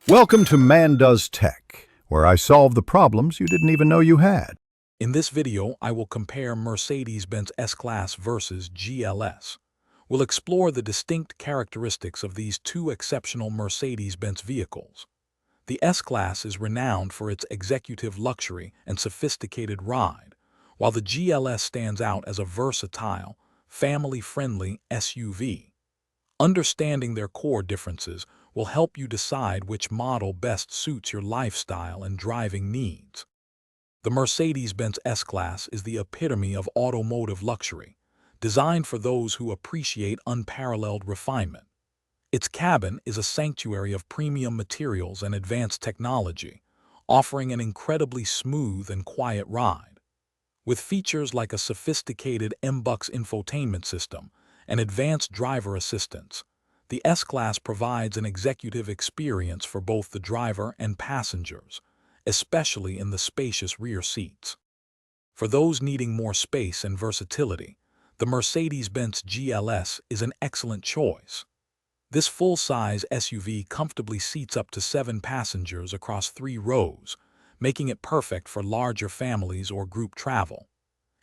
Welcome to Man Does Tech, where I solve the problems you didn't even know you had. In this video, I will compare Mercedes-Benz S-Class versus GLS. We'll explore the distinct characteristics of these two exceptional Mercedes-Benz vehicles. The S-Class is renowned for its executive luxury and sophisticated ride, while the GLS stands out as a versatile, family-friendly SUV. Understanding their core differences will help you decide which model best suits your lifestyle and driving needs. The Mercedes-Benz S-Class is the epitome of automotive luxury, designed for those who appreciate unparalleled refinement. Its cabin is a sanctuary of premium materials and advanced technology, offering an incredibly smooth and quiet ride. With features like a sophisticated MBUX infotainment system and advanced driver assistance, the S-Class provides an executive experience for both the driver and passengers, especially in the spacious rear seats. For those needing more space and versatility, the Mercedes-Benz GLS is an excellent choice. This full-size SUV comfortably seats up to 7 passengers across 3 rows, making it perfect for larger families or group travel.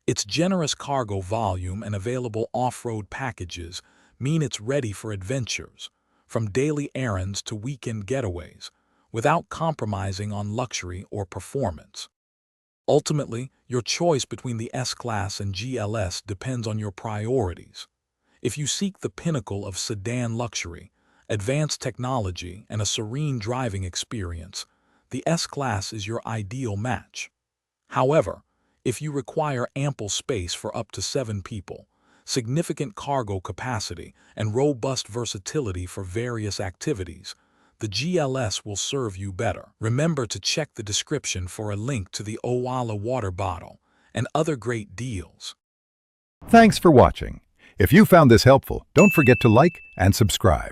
Its generous cargo volume and available off-road packages mean it's ready for adventures, from daily errands to weekend getaways, without compromising on luxury or performance. Ultimately, your choice between the S-Class and GLS depends on your priorities. If you seek the pinnacle of sedan luxury, advanced technology, and a serene driving experience, the S-Class is your ideal match. However, if you require ample space for up to 7 people, significant cargo capacity, and robust versatility for various activities, the GLS will serve you better. Remember to check the description for a link to the Owala water bottle and other great deals. Thanks for watching. If you found this helpful, don't forget to like and subscribe.